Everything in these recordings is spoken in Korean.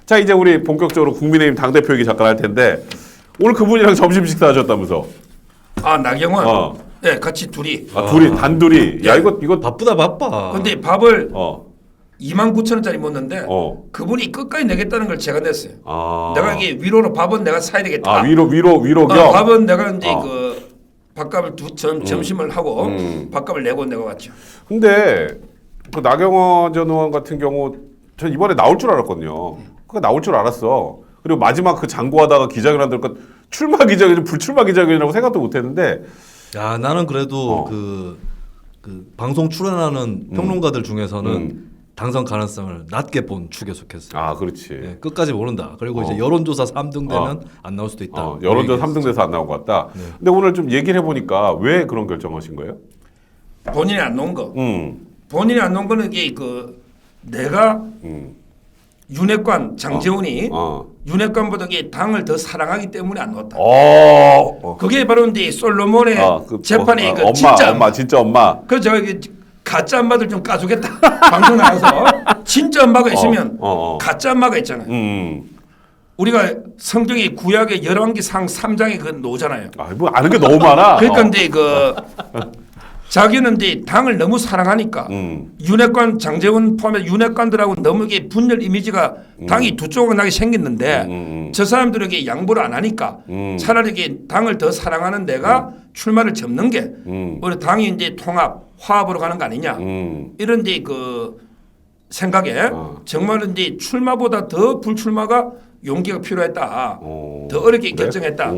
자, 이제 우리 본격적으로 국민의힘 당대표 얘기 잠깐 할 텐데 오늘 그분이랑 점심 식사하셨다면서? 아, 나경원. 네, 같이 둘이. 둘이 단둘이. 야, 이거 바쁘다 바빠. 근데 밥을 29,000원짜리 먹는데 그분이 끝까지 내겠다는 걸 제가 냈어요. 내가 이게 위로로 밥은 내가 사야 되겠다. 위로 겸. 밥은 내가 이제 그 밥값을 점심을 하고 밥값을 내고 내가 왔죠. 근데 그 나경원 전 의원 같은 경우 전 이번에 나올 줄 알았거든요. 그러니까 나올 줄 알았어. 그리고 마지막 그 장고하다가 기자회견 들으니까 출마 기자회견, 불출마 기자회견이라고 생각도 못했는데. 야, 나는 그래도 그 방송 출연하는 평론가들 중에서는 당선 가능성을 낮게 본 축에 속했어요. 아, 그렇지. 네, 끝까지 모른다. 그리고 이제 여론조사 3등 되면 안 나올 수도 있다. 여론조사 3등 돼서 안 나온 것 같다. 네. 근데 오늘 좀 얘기를 해보니까 왜 그런 결정하신 거예요? 본인이 안 놓은 거. 본인이 안 놓은 거는 이게 그 내가 윤핵관 장재훈이 윤핵관보다 이게 당을 더 사랑하기 때문에 안 놓았다. 그게 바로 이제 솔로몬의 재판의 그 진짜 엄마. 그래서 제가 이게 가짜 엄마들 좀 까주겠다. 방송 나가서 진짜 엄마가 있으면 가짜 엄마가 있잖아요. 우리가 성경의 구약의 열왕기상 3장에 그 놓잖아요. 뭐 아는 게 너무 많아. 그러니까 이제 그 자기는 이제 당을 너무 사랑하니까 윤핵관 장재훈 포함해 윤핵관들하고 너무 이게 분열 이미지가 당이 두 쪽으로 나게 생겼는데 저 사람들에게 양보를 안 하니까 차라리 이게 당을 더 사랑하는 내가 출마를 접는 게 우리 당이 이제 통합 화합으로 가는 거 아니냐 이런 이제 그 생각에 정말 이제 출마보다 더 불출마가 용기가 필요했다. 더 어렵게 결정했다.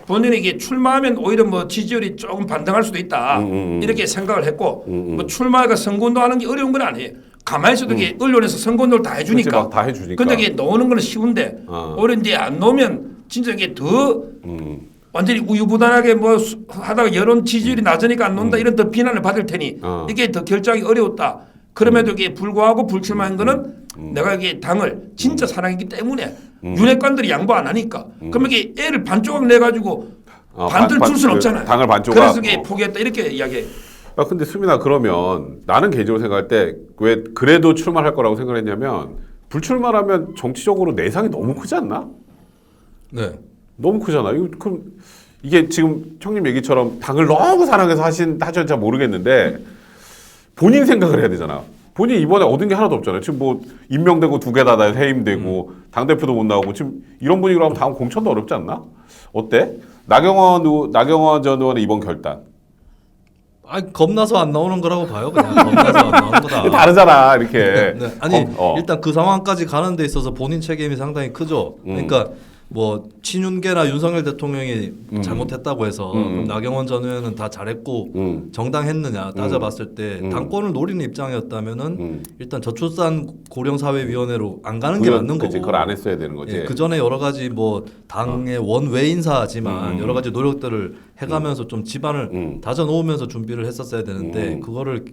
본인에게 출마하면 오히려 뭐 지지율이 조금 반등할 수도 있다. 이렇게 생각을 했고 뭐 출마가 선거운동하는 게 어려운 건 아니에요. 가만히 있어도 이게 언론에서 선거운동을 다 해주니까. 다 해주니까. 근데 이게 놓는 건 쉬운데 오히려 이제 안 놓으면 진짜 이게 더 완전히 우유부단하게 뭐 하다가 여론 지지율이 낮으니까 안 놓는다 이런 더 비난을 받을 테니 이게 더 결정이 어려웠다. 그럼에도 이게 불구하고 불출마한 거는 내가 이게 당을 진짜 사랑했기 때문에 윤핵관들이 양보 안 하니까 그러면 이게 애를 반조각 내 가지고 반들 줄 수는 없잖아요. 당을 반조각. 그래서 이게 포기했다 이렇게 이야기해. 근데 수민아, 그러면 나는 개인적으로 생각할 때 왜 그래도 출마할 거라고 생각했냐면 불출마라면 정치적으로 내상이 너무 크지 않나? 네. 너무 크잖아. 그럼 이게 지금 형님 얘기처럼 당을 너무 사랑해서 하셨는지 잘 모르겠는데 본인 생각을 해야 되잖아. 본인 이번에 얻은 게 하나도 없잖아요. 지금 뭐 임명되고 2개 다 해임되고 당대표도 못 나오고 지금 이런 분위기로 하면 다음 공천도 어렵지 않나? 어때? 나경원 전 의원의 이번 결단. 겁나서 안 나오는 거라고 봐요. 그냥 겁나서 안 나오는 거다. 다르잖아, 이렇게. 네. 아니 일단 그 상황까지 가는 데 있어서 본인 책임이 상당히 크죠. 그러니까 뭐 친윤계나 윤석열 대통령이 잘못했다고 해서 그럼 나경원 전 의원은 다 잘했고 정당했느냐 따져봤을 때 당권을 노리는 입장이었다면은 일단 저출산 고령사회위원회로 안 가는 게 맞는 거고. 그걸 안 했어야 되는 거지. 예, 그 전에 여러 가지 뭐 당의 원외 인사지만 여러 가지 노력들을 해가면서 좀 집안을 다져 놓으면서 준비를 했었어야 되는데 그거를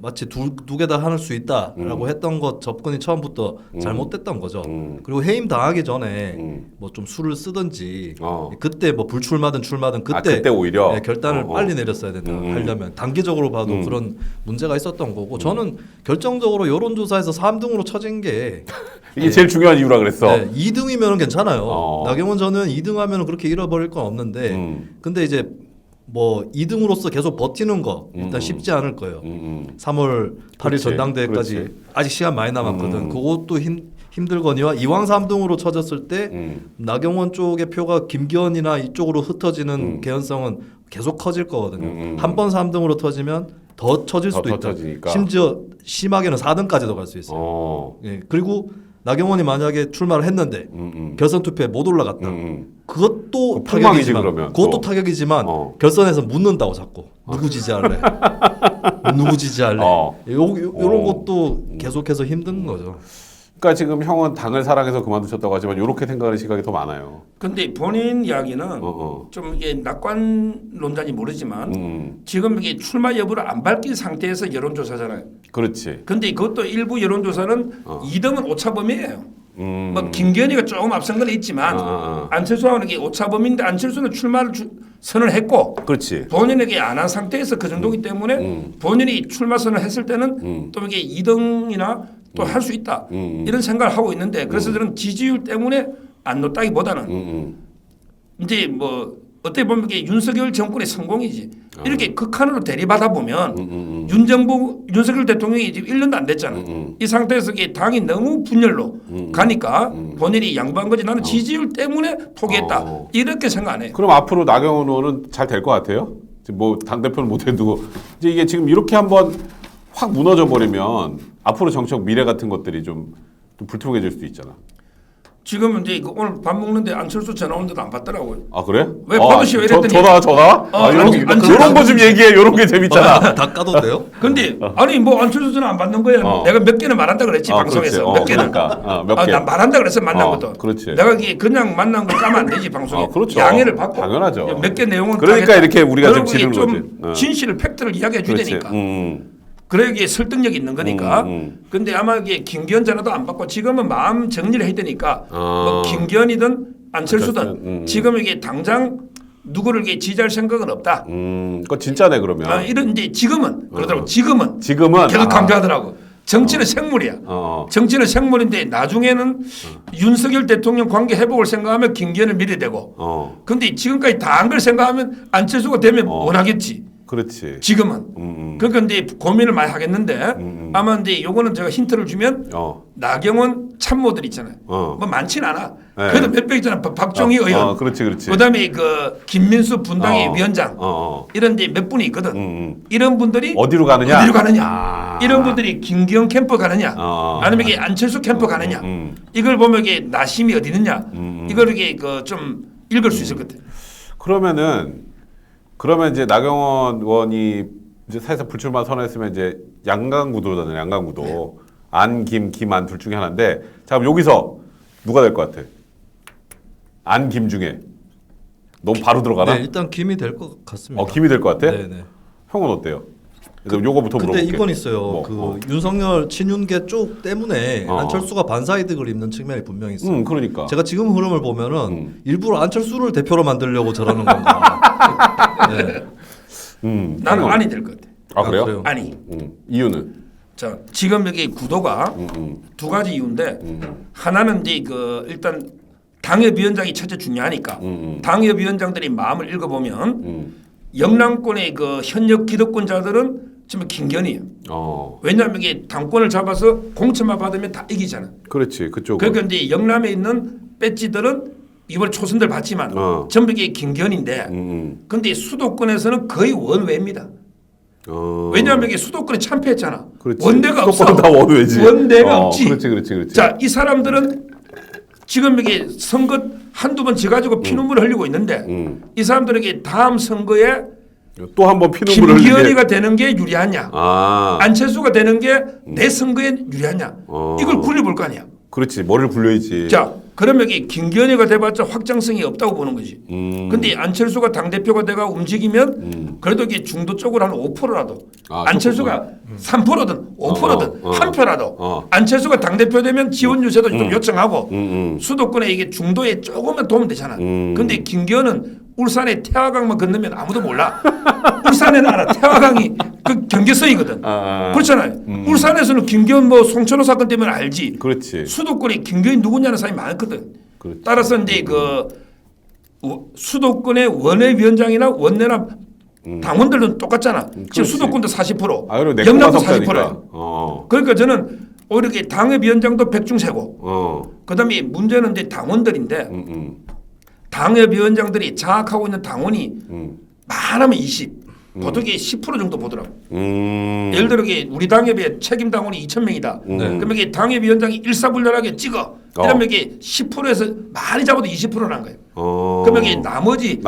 마치 두 개 다 할 수 있다라고 했던 것 접근이 처음부터 잘못됐던 거죠. 그리고 해임 당하기 전에 뭐 좀 수를 쓰든지 그때 뭐 불출마든 출마든 그때 오히려 결단을 빨리 내렸어야 된다. 하려면 단기적으로 봐도 그런 문제가 있었던 거고 저는 결정적으로 여론조사에서 3등으로 쳐진 게 이게 제일 중요한 이유라 그랬어. 2등이면 괜찮아요. 나경원 전 의원 2등하면 그렇게 잃어버릴 건 없는데 근데 이제 뭐 2등으로서 계속 버티는 거 일단 쉽지 않을 거예요. 3월 8일 전당대회까지 아직 시간 많이 남았거든. 그것도 힘들거니와 이왕 3등으로 쳐졌을 때 나경원 쪽의 표가 김기현이나 이쪽으로 흩어지는 개연성은 계속 커질 거거든요. 한 번 3등으로 터지면 더 쳐질 수도 있다. 터지니까. 심지어 심하게는 4등까지도 갈 수 있어요. 예, 그리고 나경원이 만약에 출마를 했는데 결선 투표에 못 올라갔다. 그것도 타격이지만 그러면. 그것도 타격이지만 결선에서 묻는다고 자꾸 누구 지지할래? 누구 지지할래? 이런 것도 계속해서 힘든 거죠. 그러니까 지금 형은 당을 사랑해서 그만두셨다고 하지만 이렇게 생각하는 시각이 더 많아요. 근데 본인 이야기는 좀 이게 낙관론자인지 모르지만 지금 이게 출마 여부를 안 밝힌 상태에서 여론조사잖아요. 그렇지. 근데 그것도 일부 여론조사는 2등은 오차범위예요. 뭐 김기현이가 조금 앞선 건 있지만 안철수하고는 이게 오차범위인데 안철수는 출마를 선언을 했고 그렇지. 본인에게 안 한 상태에서 그 정도이기 때문에 본인이 출마 선언을 했을 때는 또 이게 2등이나 또 할 수 있다 이런 생각을 하고 있는데 그래서 저는 지지율 때문에 안 놓다기보다는 이제 뭐 어떻게 보면 이게 윤석열 정권의 성공이지 이렇게 극한으로 대립하다 보면 윤석열 대통령이 지금 1년도 안 됐잖아. 이 상태에서 이게 당이 너무 분열로 가니까 본인이 양보한 거지 나는 지지율 때문에 포기했다 이렇게 생각 안 해요. 그럼 앞으로 나경원 의원은 잘 될 것 같아요? 지금 뭐 당대표는 못 해두고 이제 이게 지금 이렇게 한번 확 무너져 버리면 앞으로 정책 미래 같은 것들이 좀 불투명해질 수도 있잖아. 지금은 이제 그 오늘 밥 먹는데 안철수 전화 오는데도 안 받더라고요. 아 그래? 왜 받으시오 이랬더니 전화? 이런 거 좀 얘기해. 이런 게 재밌잖아. 다 까던데요? 근데 아니 뭐 안철수 전화 안 받는 거야. 내가 몇 개는 말한다 그랬지 방송에서 그렇지. 몇 개는. 그러니까. 몇 개. 나 말한다 그랬어 만난 것도. 그렇지. 내가 이게 그냥 만난 거 까면 안 되지 방송에. 그렇죠. 양해를 받고. 당연하죠. 몇 개 내용은 그러니까 이렇게 우리가 좀 지르는 좀 거지. 진실을 팩트를 이야기해 그렇지. 주되니까. 그래야 이게 설득력이 있는 거니까. 근데 아마 이게 김기현 전화도 안 받고 지금은 마음 정리를 해야 되니까 뭐 김기현이든 안철수든 지금 이게 당장 누구를 이게 지지할 생각은 없다. 그거 진짜네 그러면. 이런 이제 지금은 그러더라고. 지금은 지금은 계속 강조하더라고. 정치는 생물이야. 정치는 생물인데 나중에는 윤석열 대통령 관계 회복을 생각하면 김기현을 밀어야 되고. 근데 지금까지 다 한 걸 생각하면 안철수가 되면 원하겠지. 그렇지. 지금은. 그러니까 이제 고민을 많이 하겠는데 아마 이제 요거는 제가 힌트를 주면 나경원 참모들 있잖아요. 뭐 많진 않아. 네. 그래도 몇 명 있잖아. 박종희 의원. 그렇지. 그다음에 그 김민수 분당의 위원장. 이런 이제 몇 분이 있거든. 이런 분들이 어디로 가느냐? 이런 분들이 김기현 캠프 가느냐? 아니면 이게 안철수 캠프 가느냐? 이걸 보면 이게 나심이 어디 있느냐? 이걸 이게 그 좀 읽을 수 있을 것 같아요. 그러면 이제 나경원 의원이 이제 사실상 불출마 선언했으면 이제 양강구도잖아요. 양강구도. 안, 김, 김안 둘 중에 하나인데 자 그럼 여기서 누가 될 것 같아? 안, 김 중에 너무 바로 들어가나? 네, 일단 김이 될 것 같습니다. 김이 될 것 같아? 네네. 형은 어때요? 그래서 요거부터 근데 물어볼게. 이건 있어요. 윤석열 친윤계 쪽 때문에 안철수가 반사이득을 입는 측면이 분명히 있어요. 그러니까. 제가 지금 흐름을 보면은 일부러 안철수를 대표로 만들려고 저러는 건가. 네. 나는 안이 될 것 같아. 아 그래요? 그래요? 아니. 이유는? 자 지금 여기 구도가 두 가지 이유인데 하나는 이제 그 일단 당협위원장이 첫째 중요하니까 당협위원장들이 마음을 읽어보면 영남권의 그 현역 기득권자들은 지금 김기현이에요. 왜냐하면 이게 당권을 잡아서 공천만 받으면 다 이기잖아. 그렇지 그쪽. 그러니까 이제 영남에 있는 배지들은 이번 초선들 받지만 전부 이게 김기현인데 근데 수도권에서는 거의 원외입니다. 왜냐하면 이게 수도권에 참패했잖아. 그렇지. 원내가 없어. 수도권 다 원외지. 원내가 없지. 그렇지. 자, 이 사람들은 지금 이게 선거 한두 번 져가지고 피눈물을 흘리고 있는데 이 사람들에게 다음 선거에 또 한 번 피눈물을 김기현이가 되는 게 유리하냐 안철수가 되는 게 내 선거에 유리하냐 이걸 굴려볼 거 아니야. 그렇지 머리를 굴려야지. 자 그러면 이게 김기현이가 돼봤자 확장성이 없다고 보는 거지. 근데 안철수가 당대표가 돼가 움직이면 그래도 이게 중도 쪽으로 한 5%라도 안철수가 3%든 5%든 한 표라도 안철수가 당대표 되면 지원 유세도 좀 요청하고 수도권에 이게 중도에 조금만 도움 되잖아. 근데 김기현은 울산에 태화강만 건너면 아무도 몰라. 울산에는 알아. 태화강이 그 경계선이거든. 그렇잖아요. 울산에서는 김기현 뭐 송천호 사건 때문에 알지. 그렇지. 수도권에 김기현이 누구냐는 사람이 많거든. 그렇지. 따라서 이제 그 수도권의 원외위원장이나 원내나 당원들은 똑같잖아. 지금 수도권도 40%, 영남도 40%예요. 그러니까 저는 오히려 당협위원장도 백중세고 그다음에 문제는 이제 당원들인데 당협위원장들이 장악하고 있는 당원이 많으면 20, 보통 이게 10% 정도 보더라고. 예를 들어 우리 당협의 책임 당원이 2,000명이다. 그러면 이게 당협위원장이 일사불란하게 찍어. 이러면 이게 10%에서 많이 잡아도 20%란 거예요. 그러면 이게 나머지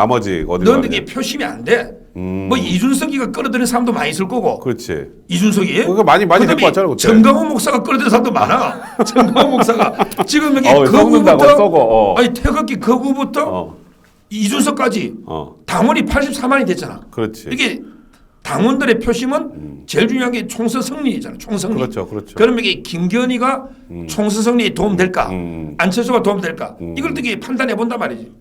어디 넌 이게 표심이 안 돼. 뭐 이준석이가 끌어들이는 사람도 많이 있을 거고. 그렇지. 이준석이. 그러니까 많이 데리고 왔잖아. 그때. 정강호 목사가 끌어들이는 사람도 많아. 정강호 목사가 지금 여기 거구부터 아니 태극기 거구부터 이준석까지 당원이 84만이 됐잖아. 그렇지. 이게 당원들의 표심은 제일 중요한 게 총선 승리잖아요. 총승리. 그렇죠, 그렇죠. 그러면 이게 김건희가 총선 승리에 도움될까, 안철수가 도움될까, 이걸 되게 판단해 본단 말이지.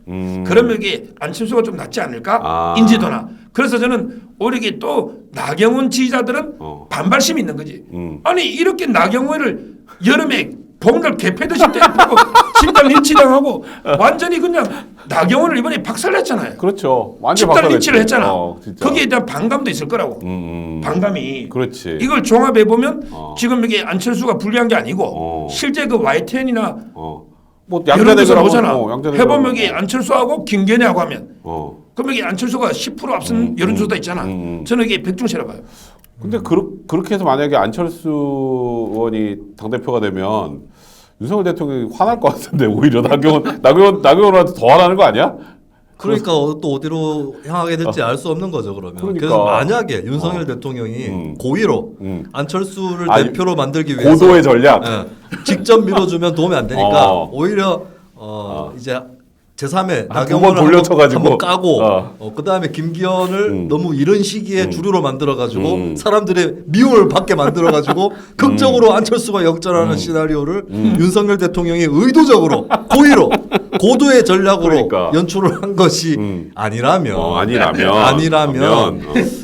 그러면 이게 안철수가 좀 낫지 않을까, 인지도나. 그래서 저는 오히려 이게 또 나경원 지지자들은 반발심이 있는 거지. 아니 이렇게 나경원을 여름에 봄날 개패듯이 때리고 집단 린치당하고 완전히 그냥 나경원을 이번에 박살냈잖아요. 그렇죠. 완전 집단 린치를 했잖아. 진짜. 거기에 대한 반감도 있을 거라고. 반감이. 그렇지. 이걸 종합해 보면 지금 이게 안철수가 불리한 게 아니고 실제 그 YTN이나 뭐 여러 데서 양자대결하고 보잖아. 해보면 이게 안철수하고 김건희하고 하면 그러면 이게 안철수가 10% 앞선 여론조사 있잖아. 저는 이게 백중시라 봐요. 근데 그렇게 해서 만약에 안철수 의원이 당대표가 되면 윤석열 대통령이 화날 것 같은데 오히려 나경원한테 더 화나는 거 아니야? 그러니까 또 어디로 향하게 될지 알 수 없는 거죠. 그러면 그러니까. 그래서 만약에 윤석열 대통령이 고의로 안철수를 대표로 만들기 위해서 고도의 전략. 직접 밀어주면 도움이 안 되니까 오히려 이제 제3의 한 두 번 나경원을 돌려쳐가지고. 한번 까고 그다음에 김기현을 너무 이런 시기에 주류로 만들어가지고 사람들의 미움을 받게 만들어가지고 극적으로 안철수가 역전하는 시나리오를 윤석열 대통령이 의도적으로 고의로 고도의 전략으로 그러니까. 연출을 한 것이 아니라면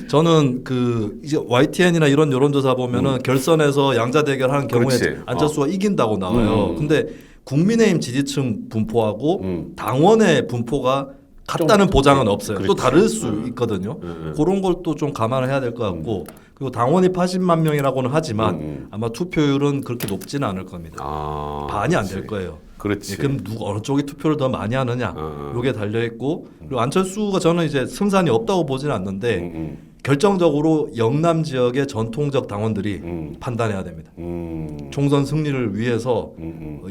저는 그 이제 YTN이나 이런 여론조사 보면은 결선에서 양자 대결하는 경우에 그렇지. 안철수가 이긴다고 나와요. 근데 국민의힘 지지층 분포하고 당원의 분포가 같다는 보장은 없어요. 또 다를 수 있거든요. 그런 걸 또 좀 감안을 해야 될 것 같고 그리고 당원이 80만 명이라고는 하지만 아마 투표율은 그렇게 높지는 않을 겁니다. 반이 안 될 거예요. 그렇지. 그럼 어느 쪽이 투표를 더 많이 하느냐 이게 달려 있고 그리고 안철수가 저는 이제 승산이 없다고 보지는 않는데 결정적으로 영남 지역의 전통적 당원들이 판단해야 됩니다. 총선 승리를 위해서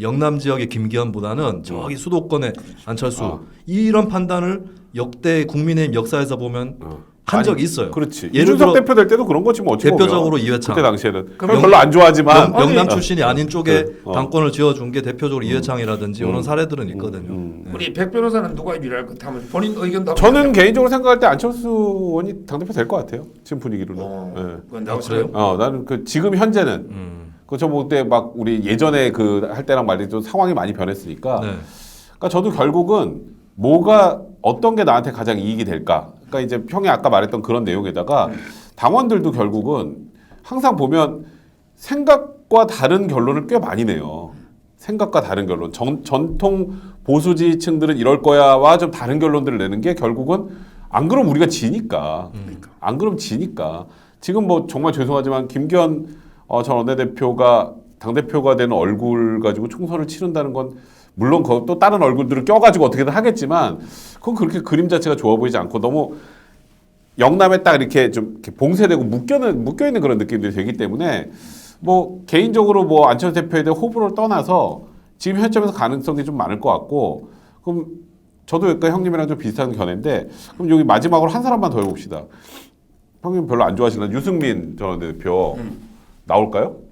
영남 지역의 김기현보다는 저기 수도권의 안철수 이런 판단을 역대 국민의힘 역사에서 보면 한 적이 있어요. 그렇지. 예를 이준석 들어 대표 될 때도 그런 거지 뭐 어찌 대표적으로 보면. 이회창. 그때 당시에는 별로 안 좋아하지만 영남 출신이 아닌 쪽에 그래. 당권을 쥐어준 게 대표적으로 이회창이라든지 이런 사례들은 있거든요. 네. 우리 백 변호사는 누가 유리할 것 같으면 본인 의견도 한번 저는 해요. 개인적으로 생각할 때 안철수 의원이 당대표 될 것 같아요. 지금 분위기로는. 예. 그건 나하고 그래요? 나는 그 지금 현재는 그저 뭐 그때 막 우리 예전에 그 할 때랑 말이 좀 상황이 많이 변했으니까. 네. 그러니까 저도 결국은 뭐가 어떤 게 나한테 가장 이익이 될까. 그러니까 이제 형이 아까 말했던 그런 내용에다가 당원들도 결국은 항상 보면 생각과 다른 결론을 꽤 많이 내요. 생각과 다른 결론. 전통 보수지층들은 이럴 거야와 좀 다른 결론들을 내는 게 결국은 안 그러면 우리가 지니까. 안 그러면 지니까. 지금 뭐 정말 죄송하지만 김기현 전 원내대표가 당대표가 되는 얼굴 가지고 총선을 치른다는 건 물론 또 다른 얼굴들을 껴가지고 어떻게든 하겠지만 그건 그렇게 그림 자체가 좋아 보이지 않고 너무 영남에 딱 이렇게 좀 이렇게 봉쇄되고 묶여있는 그런 느낌들이 되기 때문에 뭐 개인적으로 뭐 안철수 대표에 대한 호불호를 떠나서 지금 현점에서 가능성이 좀 많을 것 같고 그럼 저도 약간 형님이랑 좀 비슷한 견해인데 그럼 여기 마지막으로 한 사람만 더 해봅시다. 형님 별로 안 좋아하시는 유승민 전 원내대표 나올까요?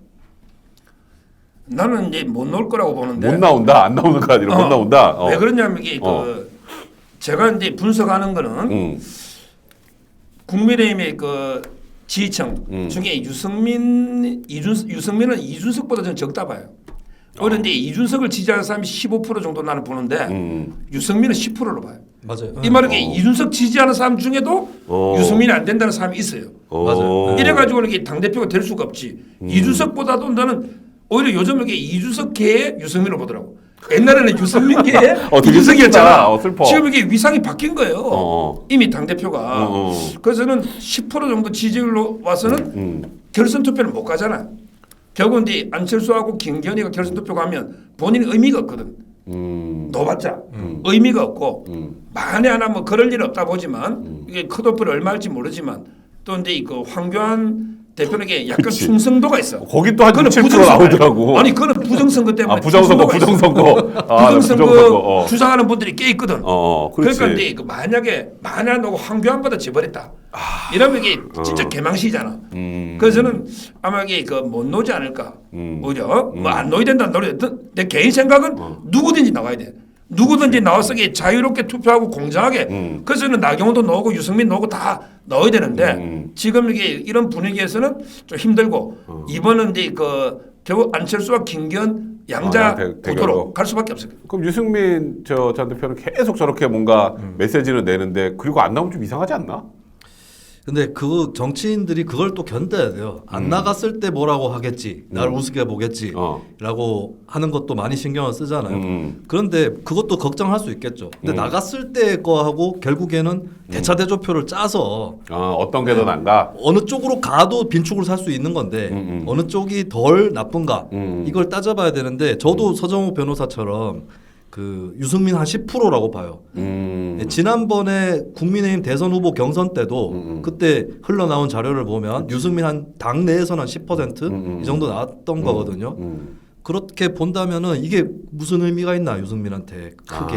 나는 이제 못 나올 거라고 보는데 못 나온다. 안 나오는 거 아니라 못 나온다. 왜 그러냐면 이게 제가 이제 분석하는 거는 국민의힘의 그 지지층 중에 유승민은 이준석보다 좀 적다 봐요. 그런데 이준석을 지지하는 사람이 15% 정도 나는 보는데 유승민은 10%로 봐요. 맞아요. 이 말은 이준석 지지하는 사람 중에도 유승민이 안 된다는 사람이 있어요. 맞아요. 이래가지고 이게 당 대표가 될 수가 없지. 이준석보다도 나는 오히려 요즘 이게 이준석계의 유승민을 보더라고. 옛날에는 유승민계의 이준석이었잖아. 슬퍼. 지금 이게 위상이 바뀐 거예요. 이미 당 대표가. 그래서는 10% 정도 지지율로 와서는 결선 투표를 못 가잖아. 결국은 이제 안철수하고 김기현이가 결선 투표 가면 본인 의미가 없거든. 넣어봤자 의미가 없고 만에 하나 뭐 그럴 일 없다 보지만 이게 컷오프를 얼마 할지 모르지만 또 이제 그 황교안 대표에게 약간 그치. 충성도가 있어. 거기 또 한 그거는 6, 7% 부정선거 나오더라고. 아니 그거는 부정선거 때문에 부정선거. 부정선거 주장하는 분들이 꽤 있거든. 그렇지. 그러니까 이제 그 만약에 너가 황교안보다 져버렸다. 이러면 이게 진짜 개망시잖아. 그래서 저는 아마 이게 그 못 놓지 않을까. 오히려 뭐 안 놓이 된다 내 개인 생각은 누구든지 나와야 돼. 누구든지 나와서 이게 자유롭게 투표하고 공정하게 그래서는 나경원도 나오고 유승민 나오고 다 넣어야 되는데 지금 이게 이런 분위기에서는 좀 힘들고 이번은 이제 그 결국 안철수와 김기현 양자 구도로 갈 수밖에 없어요. 그럼 유승민 전 대표는 계속 저렇게 뭔가 메시지를 내는데 그리고 안 나오면 좀 이상하지 않나? 근데 그 정치인들이 그걸 또 견뎌야 돼요. 안 나갔을 때 뭐라고 하겠지, 나를 우습게 보겠지라고 하는 것도 많이 신경을 쓰잖아요. 그런데 그것도 걱정할 수 있겠죠. 근데 나갔을 때 거하고 결국에는 대차 대조표를 짜서 어떤 게 더 난가? 어느 쪽으로 가도 빈축을 살 수 있는 건데 어느 쪽이 덜 나쁜가 이걸 따져봐야 되는데 저도 서정호 변호사처럼 그 유승민 한 10%라고 봐요. 지난번에 국민의힘 대선 후보 경선 때도 그때 흘러나온 자료를 보면 유승민 한 당 내에서는 한 10%이 정도 나왔던 거거든요. 그렇게 본다면은 이게 무슨 의미가 있나 유승민한테 크게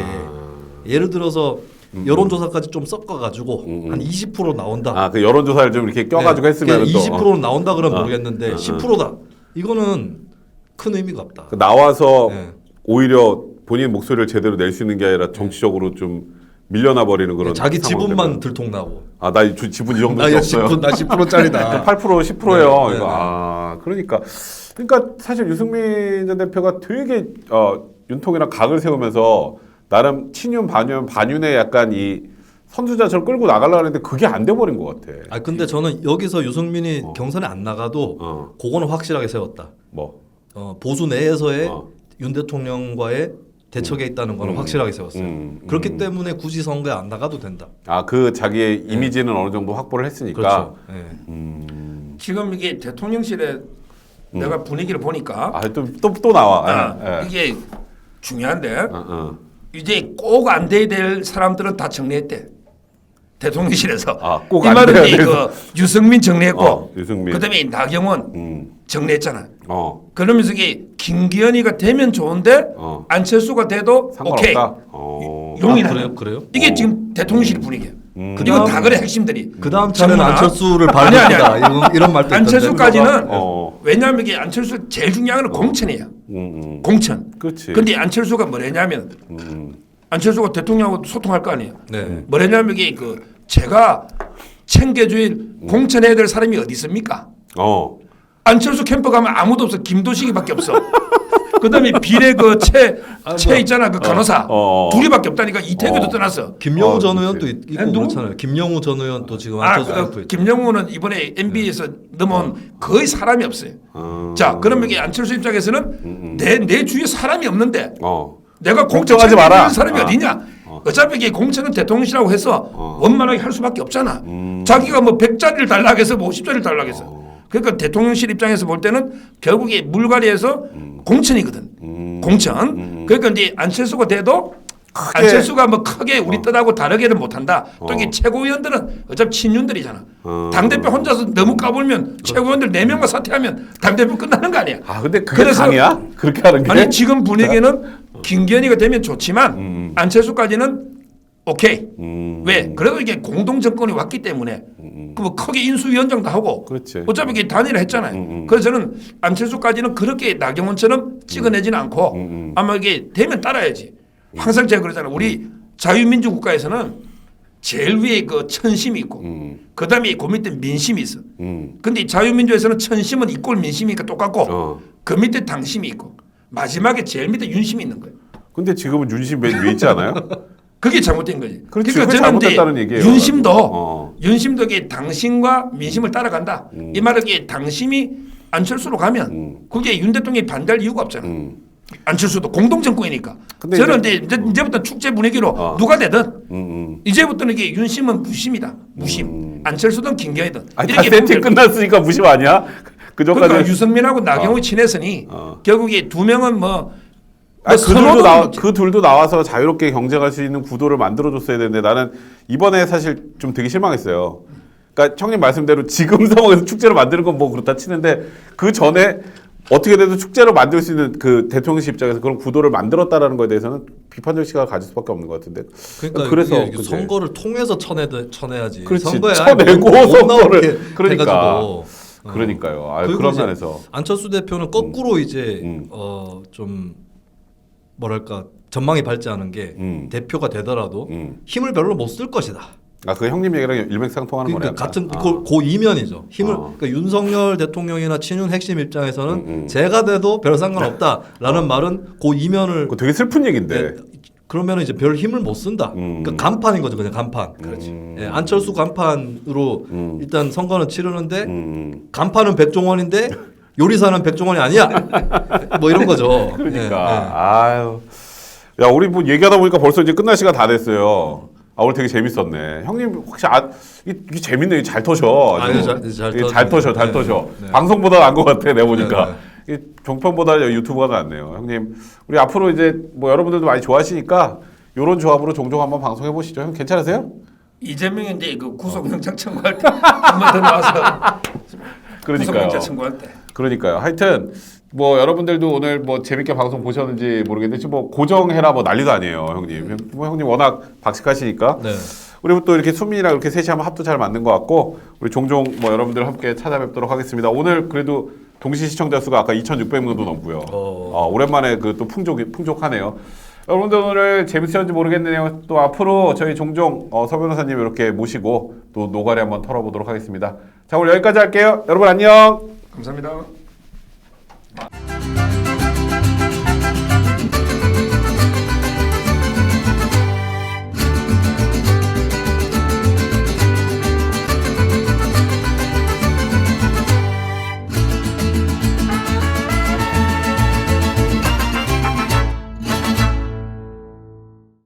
예를 들어서 여론조사까지 좀 섞어가지고 한 20% 나온다. 그 여론조사를 좀 이렇게 껴가지고 했으면 또 20%는 나온다 그러면 모르겠는데 10%다. 이거는 큰 의미가 없다. 나와서 오히려 본인 목소리를 제대로 낼 수 있는 게 아니라 정치적으로 좀 밀려나 버리는 그런 자기 상황 지분만 때문에. 들통나고. 나 지분 이 정도밖에 없어요. 나 10%짜리다. 8% 10%예요. 네, 이거 그러니까 사실 유승민 전 대표가 되게 윤통이랑 각을 세우면서 나름 친윤 반윤의 약간 이 선두자처럼 끌고 나가려고 했는데 그게 안 돼 버린 것 같아. 근데 저는 여기서 유승민이 경선에 안 나가도 그거는 확실하게 세웠다. 뭐 보수 내에서의 윤 대통령과의 대척에 있다는 거는 확실하게 세웠어요. 그렇기 때문에 굳이 선거에 안 나가도 된다. 그 자기의 이미지는 어느 정도 확보를 했으니까. 그렇죠. 지금 이게 대통령실에 내가 분위기를 보니까 또 나와. 이게 중요한데 이제 꼭 안 돼야 될 사람들은 다 정리했대. 대통령실에서. 꼭 이 안 말은 돼야 이제 돼서. 유승민 정리했고 유승민. 그다음에 나경원 정리했잖아. 그러면서 이게 김기현이가 되면 좋은데 안철수가 돼도 오케이. 용인하는. 그래요? 이게 지금 대통령실 분위기야. 이건 다 그래 핵심들이. 그 다음 차례는 전문화. 안철수를 아니, 밟는다. 이런 말도 안철수까지는 왜냐하면 이게 안철수 제일 중요한 건 공천이야. 공천. 그렇지. 근데 안철수가 뭐랬냐면 안철수가 대통령하고 소통할 거 아니에요. 네. 뭐랬냐면 이게 제가 챙겨줄 공천해야 될 사람이 어디 있습니까? 안철수 캠프 가면 아무도 없어. 김도식이밖에 없어. 그다음에 비례 채 있잖아 그 간호사 둘이밖에 없다니까. 이태규도 떠났어. 김영우 전 의원도 있고 누구? 그렇잖아요. 김영우 전 의원도 지금 안철수 캠프에 있죠. 김영우는 이번에 MB에서 넘어온 거의 사람이 없어요. 자, 그러면 이게 안철수 입장에서는 내 주위에 사람이 없는데 내가 공천 걱정하지 마라. 챙겨주는 사람이 어디냐? 어차피 이게 공천은 대통령이라고 해서 원만하게 할 수밖에 없잖아. 자기가 뭐 100짜리를 달라고 해서 뭐 50짜리를 달라고 해서. 그러니까 대통령실 입장에서 볼 때는 결국에 물갈이에서 공천이거든. 공천. 그러니까 이제 안철수가 돼도 안철수가 뭐 크게 우리 뜻하고 다르게는 못한다. 또 이게 최고위원들은 어차피 친윤들이잖아. 당대표 혼자서 너무 까불면 최고위원들 4명만 사퇴하면 당대표 끝나는 거 아니야. 근데 그게 당이야? 그렇게 하는 게? 아니 지금 분위기는 김기현이가 되면 좋지만 안철수까지는 오케이. 왜? 그래도 이게 공동 정권이 왔기 때문에 그 뭐 크게 인수위원장도 하고 그렇지. 어차피 이게 단일화 했잖아요. 그래서 저는 안철수까지는 그렇게 나경원처럼 찍어내지는 않고 아마 이게 되면 따라야지. 항상 제가 그러잖아요. 우리 자유민주 국가에서는 제일 위에 그 천심이 있고 그다음에 그 밑에 민심이 있어. 근데 자유민주에서는 천심은 이꼴 민심이니까 똑같고 그 밑에 당심이 있고 마지막에 제일 밑에 윤심이 있는 거예요. 근데 지금은 윤심 맨 위에 있지 않아요? 그게 잘못된 거지. 그렇지, 그러니까 그게 저는 잘못됐다는 얘기예요. 윤심도 이게 당심과 민심을 따라간다. 이 말은 이게 당심이 안철수로 가면 그게 윤 대통령이 반대할 이유가 없잖아. 안철수도 공동 정권이니까. 저는 이제부터 축제 분위기로 누가 되든 이제부터는 이게 윤심은 무심이다. 무심. 안철수든 김기현이든. 다 세팅 끝났으니까 무심 아니야? 그전까지 그러니까 유승민하고 나경원이 친했으니 결국에 두 명은 그 둘도 나와서 자유롭게 경쟁할 수 있는 구도를 만들어줬어야 되는데 나는 이번에 사실 좀 되게 실망했어요. 그러니까 형님 말씀대로 지금 상황에서 축제로 만드는 건 뭐 그렇다 치는데 그 전에 어떻게 돼도 축제로 만들 수 있는 그 대통령실 입장에서 그런 구도를 만들었다라는 거에 대해서는 비판적 시각을 가질 수밖에 없는 것 같은데. 그러니까 그래서 선거를 통해서 쳐내야지. 그렇지. 선거에 쳐내고 선거를 그러니까. 해가지고. 그러니까요. 그런 면에서 안철수 대표는 거꾸로 이제 좀 뭐랄까 전망이 밝지 않은 게 대표가 되더라도 힘을 별로 못 쓸 것이다. 아, 그 형님 얘기랑 일맥상통하는 거네요. 그러니까 같은 고 이면이죠. 힘을 그러니까 윤석열 대통령이나 친윤 핵심 입장에서는 제가 돼도 별 상관없다라는 말은 고 이면을 그거 되게 슬픈 얘기인데. 그러면 이제 별 힘을 못 쓴다. 그러니까 간판인 거죠, 그냥 간판. 예, 안철수 간판으로 일단 선거는 치르는데 간판은 백종원인데 요리사는 백종원이 아니야. 뭐 이런 거죠. 그러니까 아유, 야 우리 뭐 얘기하다 보니까 벌써 이제 끝날 시간 다 됐어요. 아 오늘 되게 재밌었네. 형님 혹시 이게 재밌네. 잘 터셔. 아주. 잘 터셔. 네. 방송보다 나은 것 같아. 내가 보니까. 네, 이 종편보다 유튜브가 낫네요. 형님 우리 앞으로 이제 뭐 여러분들도 많이 좋아하시니까 이런 조합으로 종종 한번 방송해 보시죠. 형 괜찮으세요? 이재명이 이제 그 구속영장 청구할 때 한 번 더 나와서 그러니까요. 구속영장 청구할 때. 그러니까요. 하여튼 뭐 여러분들도 오늘 뭐 재밌게 방송 보셨는지 모르겠는데 지금 뭐 고정해라 뭐 난리도 아니에요, 형님. 뭐 형님 워낙 박식하시니까. 네. 우리 또 이렇게 수민이랑 이렇게 셋이 하면 합도 잘 맞는 것 같고 우리 종종 뭐 여러분들 함께 찾아뵙도록 하겠습니다. 오늘 그래도 동시 시청자 수가 아까 2,600명도 넘고요. 오랜만에 그 또 풍족하네요. 여러분들 오늘 재밌었는지 모르겠네요. 또 앞으로 저희 종종 서 변호사님 이렇게 모시고 또 노가리 한번 털어보도록 하겠습니다. 자 오늘 여기까지 할게요. 여러분 안녕. 감사합니다.